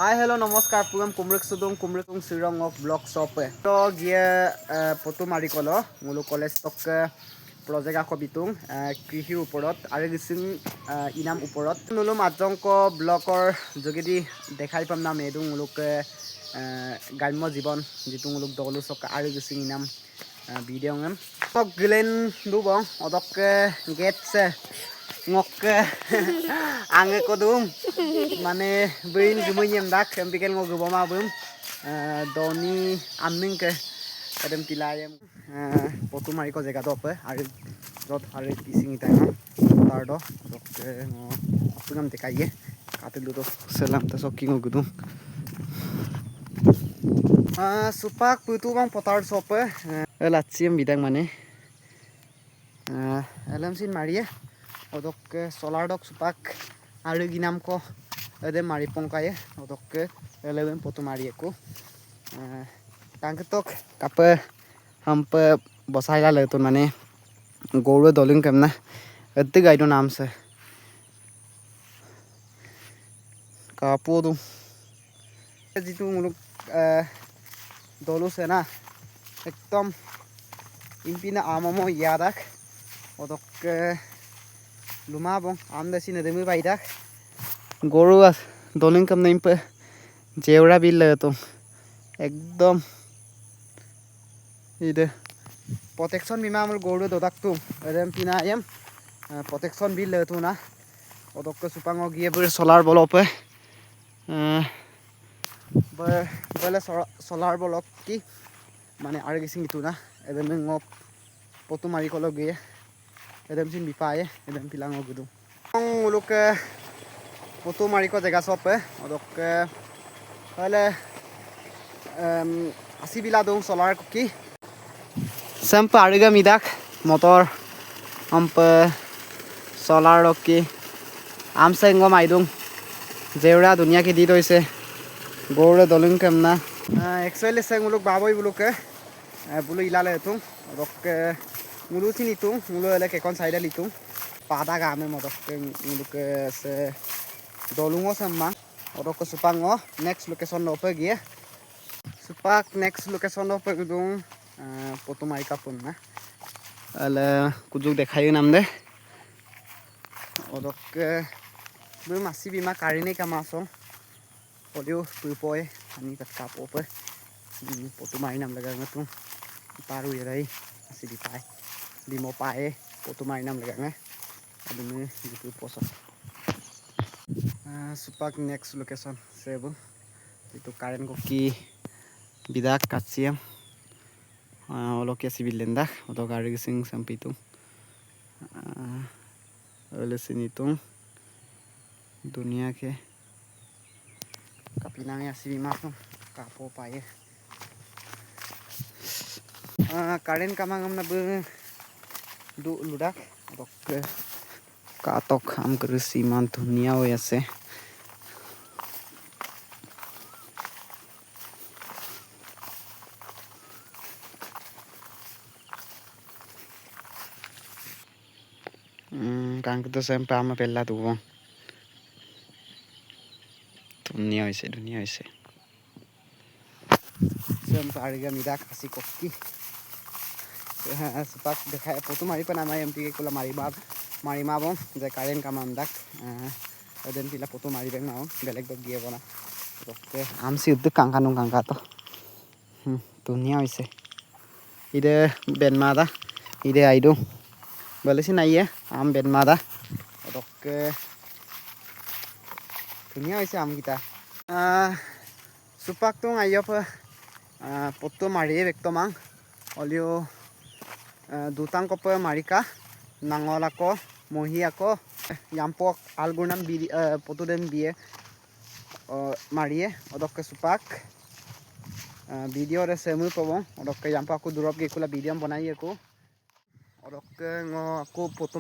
Hello, namaskar. Puram kumrik sirong of block shop. To gia poto marikolo, mulu college tok project ako bitung, krihi uporot, arigising inam uporot. Nulu matjongko blockor jogedi dekhai pam na medung muluk galmo jibon jitung muluk doglu sok arigising inam video ngam. Tok glen dubong odok gets ngok angge kodum mane bein gumunyem dak empikel ngo guboma bum doni amning ke kadem tilayem potu mari ko jega dope ari jot ari kising itai na tardo dokke ngo apungam dekaiye katilu to selam ta sokki ngo gudum supak putu bang potar sope latsim bidang mane alamsin mariye odok solar dok supak aru ginam ko ade mari pongkaye odok eleven potu mari ko tangketok kape hampe bosai la tun mane goru dolin kamna ade gaido naam se kapodu jitu muluk dolu se na ekdom impina amamo yadak odok lumabong amda sine demi baidak goru dolin kam naim pe jeura bil to ekdom ide protection bima amul goru dodak tu rem pina yam protection bil tu na odok supango gie ber solar bolope bele solar bolok ki mane argising itu na edem ngop potu mari kolo gie edem sin bipaye edem pilang ogudum muluk potu mari ko jega sope odok hale asibila dong solar ki sampa ariga midak motor ampe solar ki amse ngo maidung jeura dunia ki di doise gore dolung kemna actually sang muluk baboi buluke bulu ilale tung odok mulu sini tung mulu ele ke kon side litung pada game modok muluk se dolungo sama odok supango next location lope gie supak next location lope dung potu mai kapun na ala kujuk dekhai namde odok bu masih bima karine kamaso audio pupoy ani kat kapope potu mai nam laga ngatung paru yerai masih dipai bimo pae potu mai nam laga nge adune gitu poso supak next location sebu itu karen ko ki bidak katsiam olokia sibilenda oto gari sing sampitung ole sinitung dunia ke kapinangnya si masuk kapo paye karen kamangam na bu du ludak dok katok am kersi man dunia ho ase kang to sampai ama pella tu bang dunia hoise sampai ariga midak asi kokki sepak dekhai potu mari pa namai empike kula mari mabong je karen kamam dak den pila potu mari beng naung belek dok gie bona oke amsi uduk kangkanung kangka to dunia hoise ide benmada ide aidu balesi naiye am benmada oke dunia hoise am kita supak tung ayop potu mari bektomang olio dutang kope marika nangol ako mohi ako yampok algunam potu dem bie marie odok supak video re semu pabong odok yampa aku durop ge kula video banai aku odok ngo aku potu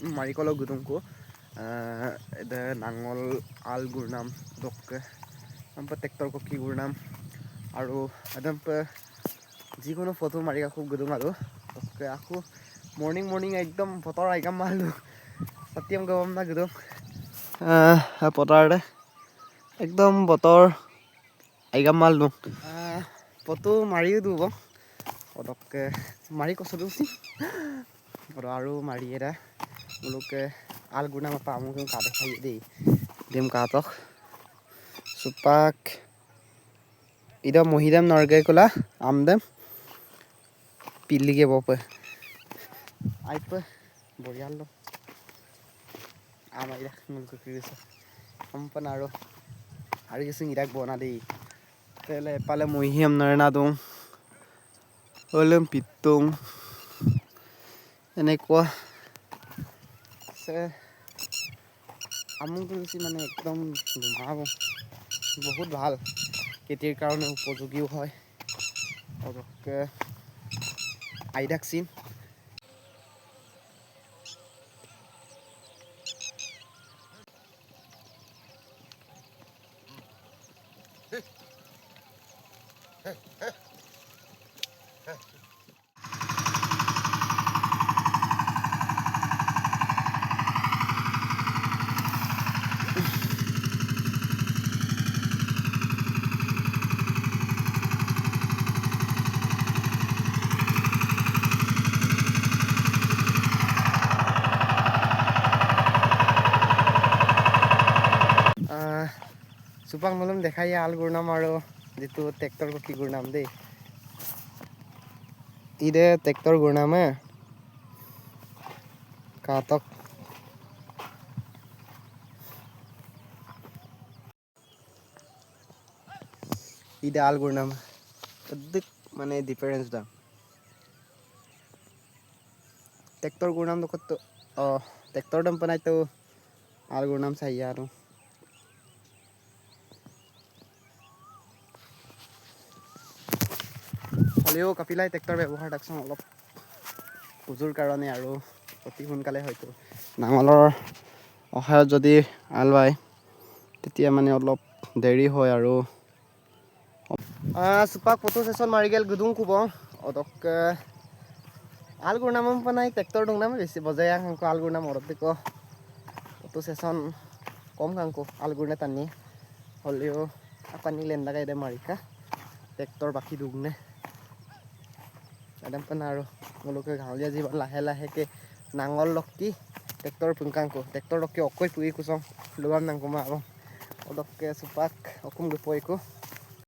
marikolo gudungku ede nangol algunam dok ampa tractor ko ki gurnam aru adampa jikono foto mari aku gudung aru oke aku morning ekdom foto aigam malu satyam gawam na gudung potar de একদম বতৰ আইগাম মাল দো পতো মাৰিও দিব পটককে মাৰি কচলো C আৰু মাৰি এটা মোলোকে আল গুনা মাপা আমুক কাটে খাই দেই দিম কাটক সুপাক ইদা মহিদাম নৰগে কলা আমদেম পিল্লিকে বপে আইপে বৰিয়াল আমাৰ মুলক কিৰিছ সম্পন আৰু কিছু ইৰাক বনা দেই তেলে এপালে মহিয়াম নৰেনা দো অলম পিতুং এনেকুৱা আছে আমুক বেছি মানে একদম ধুমাব বহুত ভাল খেতিৰ কাৰণে উপযোগীও হয় পটককে আইডাকচিন চুপাং মলম দেখাই আল গুৰনাম আৰু যিটো ট্ৰেক্টৰ কি গুৰনাম দেই ইদে ট্ৰেক্টৰ গুৰনামে কাটক ইদে আল গুৰনাম অধিক মানে ডিফাৰেন্স দা ট্ৰেক্টৰ গুৰনাম দকত ট্ৰেক্টৰ দম পনাইতো আল গুৰনাম চাই আৰু হ'লেও কাপিলাই ট্ৰেক্টৰ ব্যৱহাৰ তাকচোন অলপ উজুৰ কাৰণে আৰু অতি সোনকালে হয়তো নাঙলৰ সহায়ত যদি আল বায় তেতিয়া মানে অলপ দেৰি হয় আৰু চুপাক ফটো চেচন মাৰি গেল গুদুং কুব অতকে আল গুৰনাম পানাই ট্ৰেক্টৰ দংনাম বেছি বজাই আংকো আল গুৰনাম অৰতিক ফটো চেচন কম কাংকো আল গুৰনে টানি হ'লেও পানী লেণ্ডাকাই দে মাৰিকা ট্ৰেক্টৰ বাকী দুগনে একদম পানা আৰু মোলোকে গাঁৱলীয়া জীৱন লাহে লাহেকে নাঙল লকি ট্ৰেক্টৰ পুংকাংকো ট্ৰেক্টৰ লকি অকৈ পুৰি কুচং লুৱাম নাংকো মা অলপকে চুপাক অকুম দুপৰিকো